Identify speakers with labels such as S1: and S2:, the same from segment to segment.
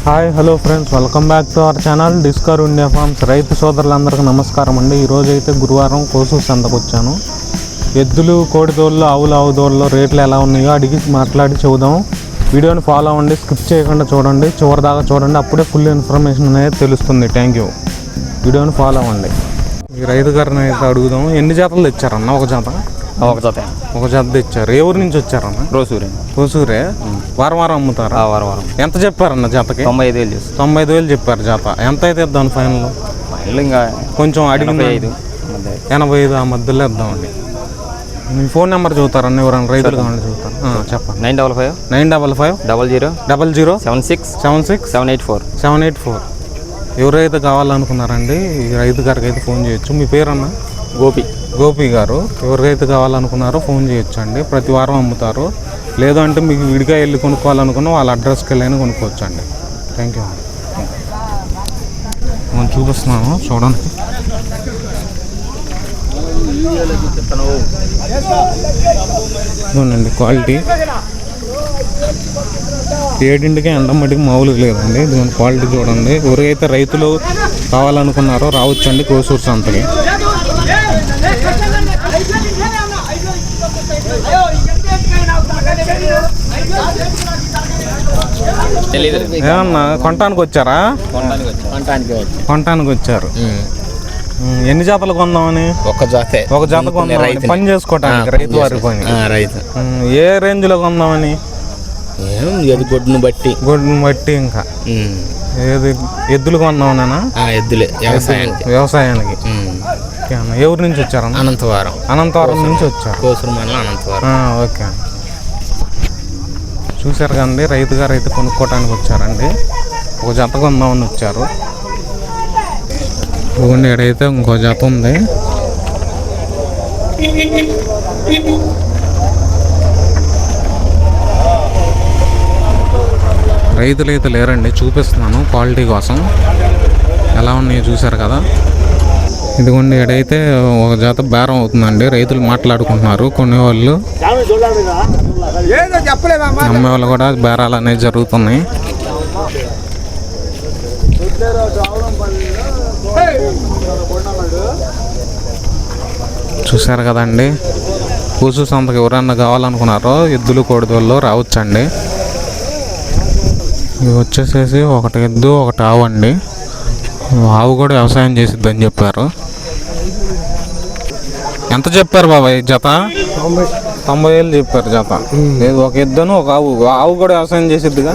S1: Hi hello friends, welcome back to our channel Discover India Farms. రైతు సోదరులందరికీ నమస్కారం అండి. ఈరోజు అయితే గురువారం కోసూరు సంతకు వచ్చాను. ఎద్దులు, కోడిదోళ్ళు, ఆవు దోళ్ళు రేట్లు ఎలా ఉన్నాయో అడిగి మాట్లాడి చూద్దాం. వీడియోని ఫాలో అవ్వండి, స్కిప్ చేయకుండా చూడండి, చివరి దాకా చూడండి, అప్పుడే ఫుల్ ఇన్ఫర్మేషన్ అనేది తెలుస్తుంది. Thank you. వీడియోని ఫాలో అవ్వండి. ఈ రైతు గారిని అయితే అడుగుదాం. ఎన్ని జాతలు తెచ్చారన్న? ఒక జత తెచ్చారు. ఏ ఊరు నుంచి వచ్చారన్న? కోసూరే. వారం అమ్ముతారా?
S2: వారం.
S1: ఎంత చెప్పారన్న జతకి?
S2: 95,000
S1: చెప్పారు జత. ఎంత అయితే ఇద్దాం ఫైనల్?
S2: ఇంకా
S1: కొంచెం అడిగింది 85 ఆ మధ్యలో ఇద్దామండి. మీ ఫోన్ నెంబర్ చూస్తారన్న? ఎవరైనా రైతులు కావాలని చూస్తారు? చెప్పండి.
S2: 955 00 76 784.
S1: ఎవరైతే కావాలనుకున్నారండి ఈ రైతు గారికి అయితే ఫోన్ చేయొచ్చు. మీ పేరన్న? గోపి గారు. ఎవరికైతే కావాలనుకున్నారో ఫోన్ చేయొచ్చు అండి. ప్రతి వారం అమ్ముతారు. లేదు అంటే మీకు విడిగా వెళ్ళి కొనుక్కోవాలనుకున్నా వాళ్ళ అడ్రస్కి వెళ్ళి కొనుక్కోవచ్చు అండి. Thank you. మనం చూపిస్తున్నాను చూడండి. ఇదిగోనండి క్వాలిటీ. 7ంటికి ఎండమటికి మామూలుగా లేదండి. ఇదిగోండి క్వాలిటీ చూడండి. ఎవరైతే రైతులు కావాలనుకున్నారో రావచ్చండి కోసూరు సంతకి. ఏమన్నా కొనటానికి వచ్చారా? కొనటానికి వచ్చారు. ఎన్ని జాతలు కొందామని?
S2: ఒక జత
S1: కొందామని, పని చేసుకోవటానికి, రైతు వారి పని. ఏ రేంజ్ లో కొందామని?
S2: గొడ్డును బట్టి
S1: ఇంకా ఏది ఎద్దులు కొందామనేనా?
S2: ఎద్దులే
S1: వ్యవసాయానికి. ఏ ఊరు నుంచి వచ్చారన్న? అనంతవరం నుంచి వచ్చారు.
S2: కోసూరు మండలం అనంతవరం.
S1: ఓకే. చూశారు కదండి, రైతు గారు అయితే కొనుక్కోవటానికి వచ్చారండి. ఒక జత కొందామని వచ్చారు. ఇక్కడైతే ఇంకో జత ఉంది. రైతులు అయితే లేరండి, చూపిస్తున్నాను క్వాలిటీ కోసం. ఎలా ఉన్నాయో చూశారు కదా. ఇదిగోండి ఎడైతే ఒక జత బేరం అవుతుందండి. రైతులు మాట్లాడుకుంటున్నారు. కొనేవాళ్ళు అమ్మేవాళ్ళు కూడా బేరాలు అనేవి జరుగుతున్నాయి. చూశారు కదండి. కోసూరు సంతకి ఎవరన్నా కావాలనుకున్నారో ఎద్దులు, కోడిదోళ్ళు రావచ్చండి. ఇవి వచ్చేసేసి ఒకటి ఎద్దు, ఒకటి ఆవు అండి. ఆవు కూడా వ్యవసాయం చేసిద్దని చెప్పారు. ఎంత చెప్పారు బాబాయ్ జత? 90,000 చెప్పారు జత. లేదు, ఒక ఎద్దును ఒక ఆవు కూడా వ్యవసాయం చేసిద్దిగా.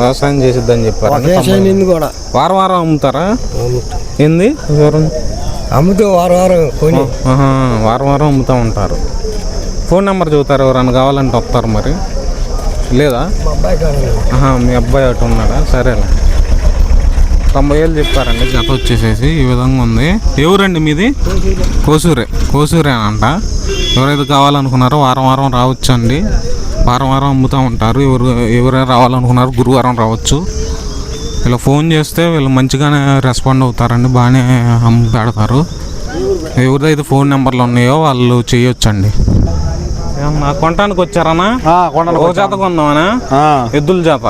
S1: వ్యవసాయం చేసిద్దని చెప్పారు. వారం అమ్ముతారా? ఏంది
S3: అమ్ముతూ
S1: వారం అమ్ముతూ ఉంటారు. ఫోన్ నెంబర్ చెబుతారు, ఎవరన్నా కావాలంటే వస్తారు. మరి లేదా? మీ అబ్బాయి అటు ఉన్నాడా? సరేలే. 90,000 చెప్పారండి జత వచ్చేసేసి. ఈ విధంగా ఉంది. ఎవరండి మీది? కోసూరే అంట. ఎవరైతే కావాలనుకున్నారో వారం రావచ్చండి. వారం అమ్ముతూ ఉంటారు. ఎవరైనా రావాలనుకున్నారో గురువారం రావచ్చు. ఇలా ఫోన్ చేస్తే వీళ్ళు మంచిగానే రెస్పాండ్ అవుతారండి. బాగానే అమ్మి పెడతారు. ఎవరిదైతే ఫోన్ నెంబర్లు ఉన్నాయో వాళ్ళు చేయొచ్చండి. కొనటానికి వచ్చారనా? ఒక జాత కొందామనా? ఎద్దుల జాత.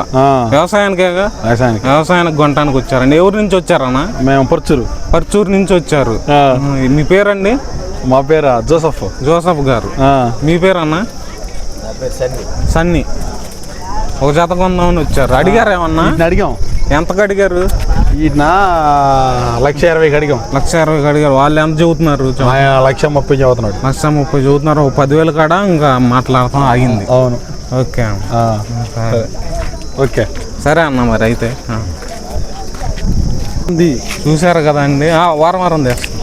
S1: వ్యవసాయానికి కొనటానికి వచ్చారండి. ఎవరి నుంచి వచ్చారనా?
S3: మేము
S1: పర్చూరు నుంచి వచ్చారు. మీ పేరండి?
S3: మా పేరు
S1: జోసఫ్ గారు. మీ పేరన్నా? సన్నీ. ఒక జాత కొందామని వచ్చారు. అడిగారు ఏమన్నా?
S3: అడిగాం.
S1: ఎంతకు అడిగారు?
S3: 1,20,000 అడిగాం.
S1: 1,20,000 అడిగారు. వాళ్ళు ఎంత చెబుతున్నారు?
S3: 1,30,000 చదువుతున్నాడు.
S1: 1,30,000 చదువుతున్నారు. 10,000 కాడ ఇంకా మాట్లాడతాం ఆగింది.
S3: అవును.
S1: ఓకే సరే అన్న. మరి అయితే చూశారు కదండి. వారం తెస్తాం.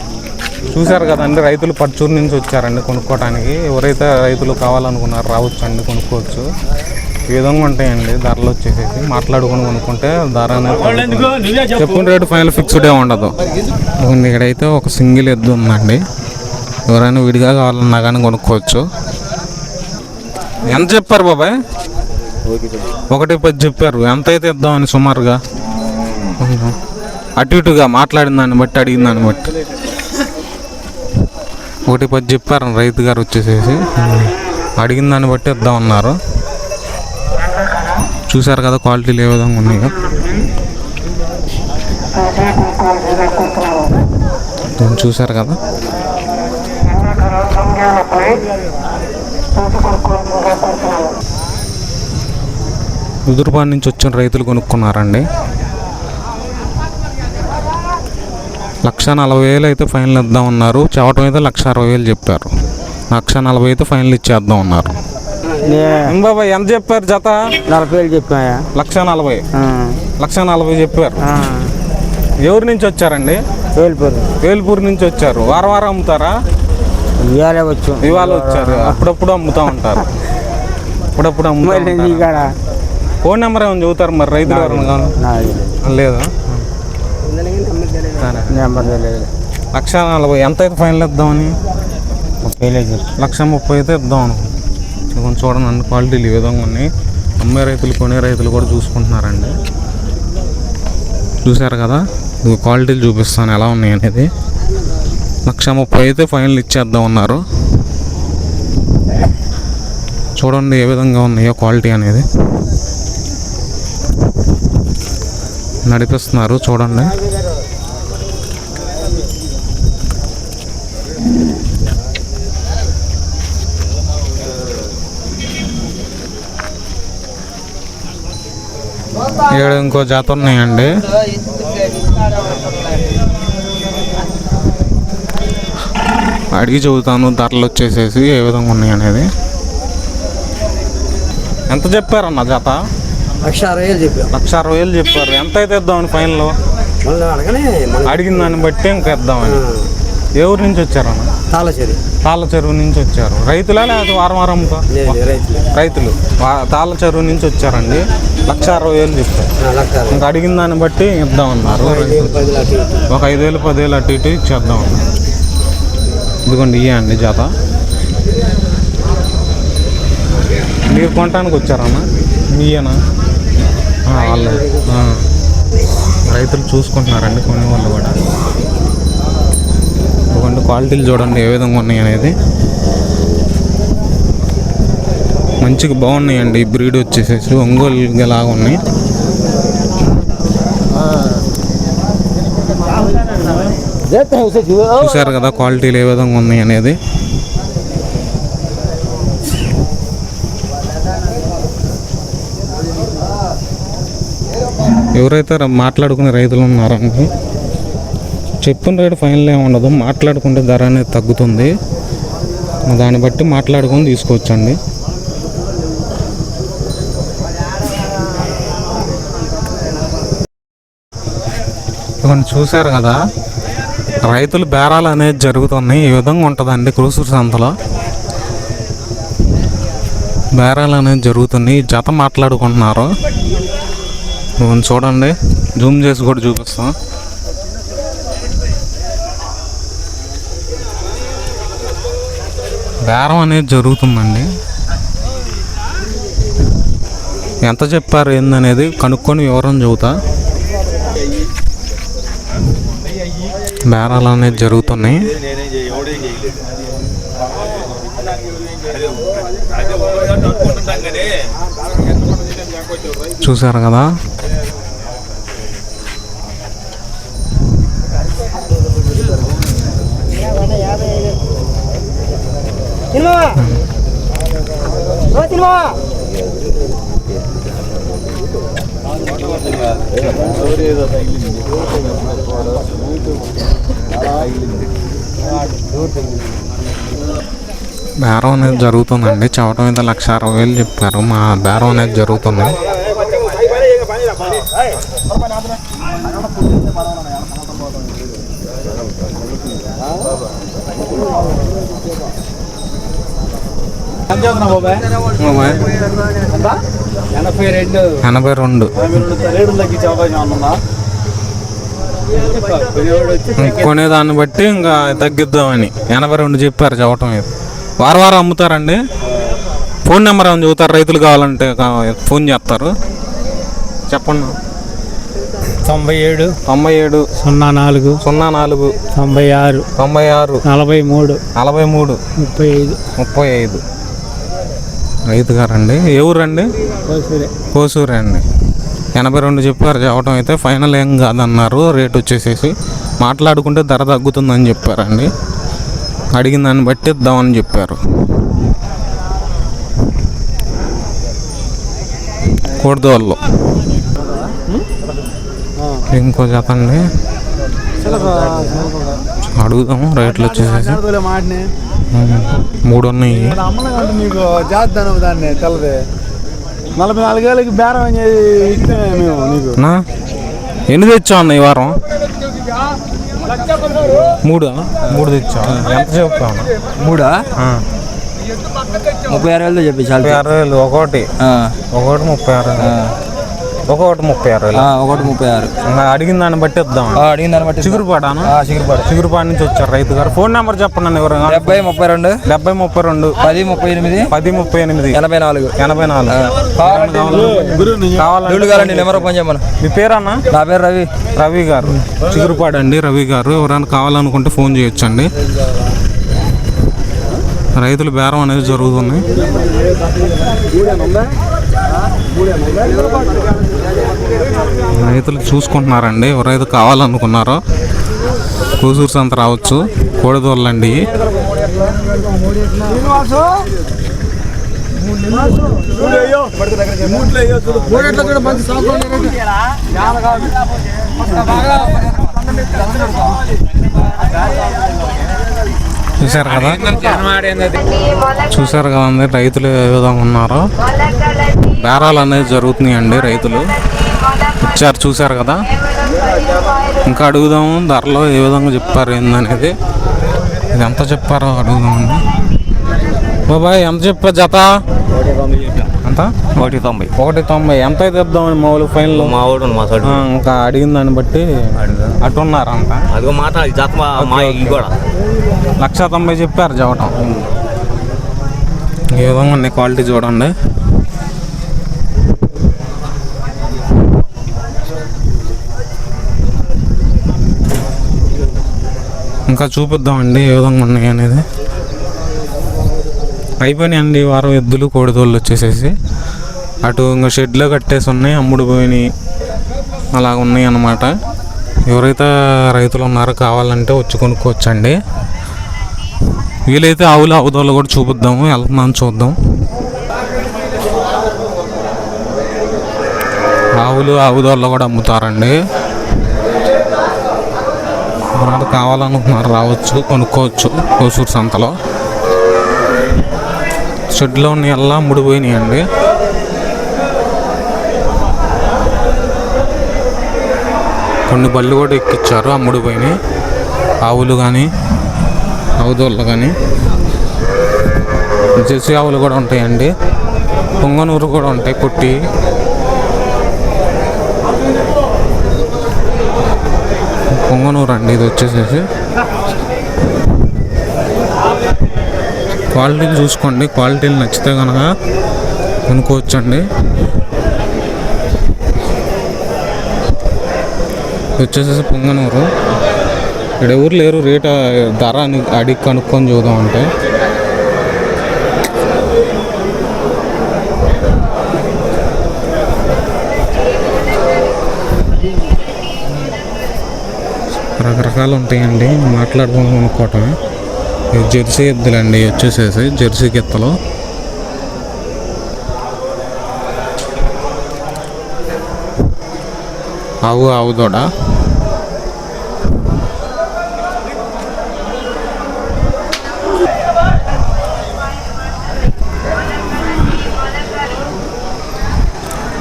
S1: చూశారు కదండి, రైతులు పర్చూరు నుంచి వచ్చారండి కొనుక్కోవడానికి. ఎవరైతే రైతులు కావాలనుకున్నారో రావచ్చు అండి, కొనుక్కోవచ్చు. ఈ విధంగా ఉంటాయండి ధరలు వచ్చేసేసి. మాట్లాడుకుని కొనుక్కుంటే ధర అనేది చెప్పిన రేటు ఫైనల్ ఫిక్స్డే ఉండదు. ఇక్కడైతే ఒక సింగిల్ ఎద్దు ఉందండి. ఎవరైనా విడిగా కావాలన్నా కానీ కొనుక్కోవచ్చు. ఎంత చెప్పారు బాబాయ్? 1,10 చెప్పారు. ఎంత అయితే ఇద్దామని సుమారుగా? అటు ఇటుగా మాట్లాడిన దాన్ని బట్టి, అడిగిన దాన్ని బట్టి 1,10 చెప్పారు రైతు గారు వచ్చేసేసి. అడిగిన దాన్ని బట్టి ఇద్దామన్నారు. చూసారు కదా క్వాలిటీలు ఏ విధంగా ఉన్నాయో. చూశారు కదా, ఉదురుపాడు నుంచి వచ్చిన రైతులు కొనుక్కున్నారండి. 1,40,000 అయితే ఫైనల్ ఇద్దాం ఉన్నారు. చెప్పటం అయితే 1,60,000 చెప్పారు. 1,40,000 అయితే ఫైనల్ ఇచ్చేద్దాం ఉన్నారు. బాబాయ్ ఎంత చెప్పారు జత?
S4: 40,000 చెప్పా.
S1: 1,40,000 1,40,000 చెప్పారు. ఎవరి నుంచి వచ్చారండి? వేల్పూర్ నుంచి వచ్చారు. వారం వారం అమ్ముతారా? ఇవాళ వచ్చారు. అప్పుడప్పుడు అమ్ముతా ఉంటారు. అప్పుడప్పుడు అమ్ముతా. ఫోన్ నెంబర్ ఏమైనా చెబుతారు మరి రైతులు ఎవరైనా? లేదా? 1,40,000 ఎంత అయితే ఫైనల్ ఇద్దామని? 1,30,000 అయితే ఇద్దాం అనుకుంటున్నాం. కొంచెం చూడండి, అన్ని క్వాలిటీలు ఈ విధంగా ఉన్నాయి. అమ్మే రైతులు కొనే రైతులు కూడా చూసుకుంటున్నారండి. చూశారు కదా, ఇది క్వాలిటీలు చూపిస్తాను ఎలా ఉన్నాయి అనేది. 1,30,000 అయితే ఫైనల్ ఇచ్చేద్దాం ఉన్నారు. చూడండి ఏ విధంగా ఉన్నాయో క్వాలిటీ అనేది. నడిపిస్తున్నారు చూడండి. ఇక్కడ ఇంకో జాత ఉన్నాయండి. అడిగి చెబుతాను ధరలు వచ్చేసేసి ఏ విధంగా ఉన్నాయి అనేది. ఎంత చెప్పారన్న జత?
S4: 1,60,000 చెప్పా.
S1: 1,60,000 చెప్పారు. ఎంత అయితే ఇద్దామని ఫైనల్? అడిగిన దాన్ని బట్టి ఇంకా ఇద్దామని. ఏ ఊరు నుంచి వచ్చారన్న? తాళ్ళ చెరువు నుంచి వచ్చారు. రైతులా లేకపోతే వారం వారం అమ్ముతా? రైతులు. తాళ్ళ చెరువు నుంచి వచ్చారండి. 1,60,000 చెప్పారు. ఇంకా అడిగిన దాన్ని బట్టి ఇద్దామన్నారు. ఒక 5,000 10,000 అటు ఇటు ఇచ్చేద్దాం అన్నారు. ఇదిగోండి ఇయ్యే అండి జాత. మీరు కొనటానికి వచ్చారన్నా? ఇయ్యనా? వాళ్ళు రైతులు చూసుకుంటున్నారండి, కొనే వాళ్ళు కూడా. ఇదిగోండి క్వాలిటీలు చూడండి ఏ విధంగా ఉన్నాయి అనేది. మంచిగా బాగున్నాయండి. ఈ బ్రీడ్ వచ్చేసేసి ఒంగోలు లాగా ఉన్నాయి. చూసారు కదా క్వాలిటీలు ఏ విధంగా ఉన్నాయి అనేది. ఎవరైతే మాట్లాడుకునే రైతులు ఉన్నారండి, చెప్పిన రేటు ఫైనల్ ఏమి ఉండదు. మాట్లాడుకుంటే ధర అనేది తగ్గుతుంది. దాన్ని బట్టి మాట్లాడుకొని తీసుకోవచ్చండి. ఇవన్నీ చూశారు కదా, రైతులు బేరాలు అనేది జరుగుతున్నాయి. ఈ విధంగా ఉంటుందండి క్రూసూరు సంతలో. బేరాలు అనేది జరుగుతున్నాయి. జత మాట్లాడుకుంటున్నారు. ఇవన్నీ చూడండి, జూమ్ చేసి కూడా చూపిస్తాం. బేరం అనేది జరుగుతుందండి. ఎంత చెప్పారు ఏందనేది కనుక్కొని వివరం చెబుతా. బేరాలు అనేది జరుగుతున్నాయి. చూసారు కదా, బేరం అనేది జరుగుతుందండి. చవటం అయితే 1,60,000 చెప్పారు. మా బేరం అనేది జరుగుతుంది. ఎనభై రెండు కొనే దాన్ని బట్టి ఇంకా తగ్గిద్దామని 82 చెప్పారు. చవటం మీద వారం వారం అమ్ముతారండి. ఫోన్ నెంబర్ ఏమైనా చెబుతారు? రైతులు కావాలంటే ఫోన్ చేస్తారు. చెప్పండి.
S4: 97
S1: 97
S4: 04
S1: 04
S4: 96
S1: 96
S4: 43
S1: 43 35 రైతు గారండి. ఏ ఊరండి? కోసూరే అండి. 82 చెప్పారు చెప్పడం అయితే, ఫైనల్ ఏం కాదన్నారు. రేట్ వచ్చేసేసి మాట్లాడుకుంటే ధర తగ్గుతుందని చెప్పారండి. అడిగిన దాన్ని బట్టి ఇద్దామని చెప్పారు. కోడిదోళ్ళు ఇంకో జత అండి, అడుగుదాము. రేట్లు వచ్చేసేసి 3 ఉన్నాయి.
S3: నీకు చేద్దాను దాన్ని తెల్లది 44 వేలకి బేరం ఇస్తే మేము నీకు
S1: నా ఎన్ని తెచ్చావు అన్న ఈ వారం? 3 తెచ్చావు. ఎంత చెప్పావు?
S4: 3 36,000 చెప్పి చాలు.
S1: 36,000 ఒకటి 36,000 ఒకటి 36,000
S4: ఒకటి 36.
S1: అడిగిన దాన్ని బట్టి ఇద్దాం.
S4: అడిగిన దాన్ని బట్టి
S1: చిగురుపాడాను. చిగురుపాడు నుంచి వచ్చారు రైతు గారు. ఫోన్ నెంబర్ చెప్పండి.
S4: 70 32
S1: 70 32
S4: 10 38
S1: 10 38
S4: 84
S1: కావాలండి.
S4: నెంబర్ ఫోన్ చెప్పమను.
S1: మీ పేరన్నా?
S4: నా పేరు రవి.
S1: రవి గారు, చిగురుపాడు అండి. రవి గారు ఎవరైనా కావాలనుకుంటే ఫోన్ చేయొచ్చండి. రైతులు బేరం అనేది జరుగుతుంది. రైతులు చూసుకుంటున్నారండి. ఎవరైతే కావాలనుకున్నారో కూసూరు సంత రావచ్చు. కోడిదోళ్ళండి. చూసారు కదా, చూసారు కదండి రైతులు ఏ విధంగా ఉన్నారో. బేరాలు అనేది జరుగుతున్నాయండి. రైతులు వచ్చారు, చూసారు కదా. ఇంకా అడుగుదాము ధరలో ఏ విధంగా చెప్పారు ఏందనేది. ఇది ఎంత చెప్పారో అడుగుదామండి. బాబాయ్ ఎంత చెప్పారు జత? ఎంత? 190. ఎంత అయితే ఇద్దామని మామూలు ఫైనల్?
S2: మా వాడు మా సైడ్
S1: ఇంకా అడిగిన దాన్ని బట్టి అట్టున్నారు అంత.
S2: అదిగో మాట్లాడి జత మా కూడా
S1: 190 చెప్పారు చెప్పటం. ఈ విధంగా ఉన్నాయి. క్వాలిటీ చూడండి. ఇంకా చూపిద్దామండి ఏ విధంగా ఉన్నాయి అనేది. అయిపోయినాయండి వారం ఎద్దులు కోడిదోళ్ళు వచ్చేసేసి. అటు ఇంకా షెడ్లో కట్టేసి ఉన్నాయి, అమ్ముడు పోయినాయి, అలాగ ఉన్నాయి అన్నమాట. ఎవరైతే రైతులు ఉన్నారో కావాలంటే వచ్చి కొనుక్కోవచ్చండి. వీలైతే ఆవులు ఆవుదోళ్ళు కూడా చూపిద్దాము. వెళ్తున్నాను చూద్దాం. ఆవులు ఆవుదోళ్ళు కూడా అమ్ముతారండి. ఎవరైతే కావాలనుకున్నారు రావచ్చు, కొనుక్కోవచ్చు. కోసూరు సంతలో షెడ్లో ఉన్న ఎలా ముడిపోయినాయండి. కొన్ని బళ్ళు కూడా ఎక్కిచ్చారు, అమ్ముడిపోయినాయి. ఆవులు కానీ ఆవుదోళ్ళు కానీ. జెర్సీ ఆవులు కూడా ఉంటాయండి. పొంగనూరు కూడా ఉంటాయి పుట్టి. పొంగనూరు అండి ఇది వచ్చేసేసి. క్వాలిటీలు చూసుకోండి. క్వాలిటీలు నచ్చితే కనుక కొనుక్కోవచ్చండి. వచ్చేసేసి పొంగనూరు. ఇక్కడ ఎవరు లేరు. రేట్ ధర అడిగి కనుక్కొని చూద్దాం అంటే. రకరకాలు ఉంటాయండి, మాట్లాడుకొని కొనుక్కోవటమే. జెర్సీ ఎద్దులండి వచ్చేసేసి. జెర్సీ గిత్తలు. ఆవు దూడ.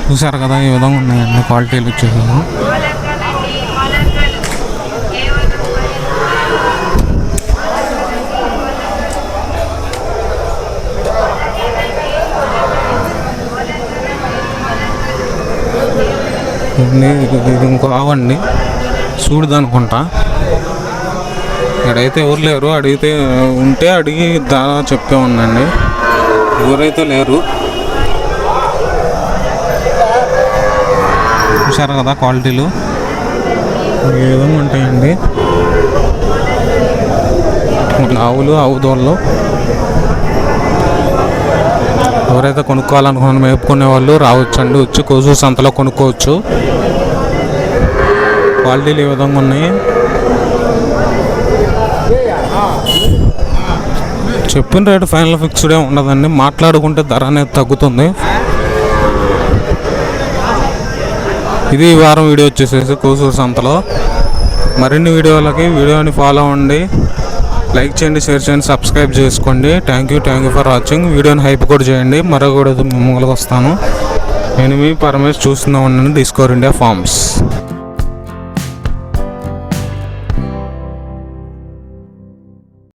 S1: చూసారు కదా ఈ విధంగా ఉన్నాయండి క్వాలిటీలు వచ్చేసేసి. ఇది ఇంకో ఆవండి, చూడదనుకుంటా. ఇక్కడైతే ఎవరు లేరు. అడిగితే ఉంటే అడిగి దాదా చెప్పే ఉందండి. ఎవరైతే లేరు. చూసారు కదా క్వాలిటీలు ఏ విధంగా ఉంటాయండి. ఆవులు ఆవుదోళ్ళు ఎవరైతే కొనుక్కోవాలనుకున్న మేపుకునే వాళ్ళు రావచ్చండి, వచ్చి కోసూరు సంతలో కొనుక్కోవచ్చు. క్వాలిటీలు ఈ విధంగా ఉన్నాయి. చెప్పిన రేటు ఫైనల్ ఫిక్స్డ్ ఏ ఉండదండి, మాట్లాడుకుంటే ధర అనేది తగ్గుతుంది. ఇది ఈ వారం వీడియో వచ్చేసేసి కోసూరు సంతలో. మరిన్ని వీడియోని ఫాలో అవ్వండి, లైక్ చేయండి, షేర్ చేయండి, సబ్స్క్రైబ్ చేసుకోండి. Thank you for watching. వీడియోని హైప్ కూడా చేయండి. మరో కూడా ముందుకు వస్తాను. నేను మీ పరమేష్, చూస్తూనే ఉండండి డిస్కవర్ ఇండియా ఫార్మ్స్.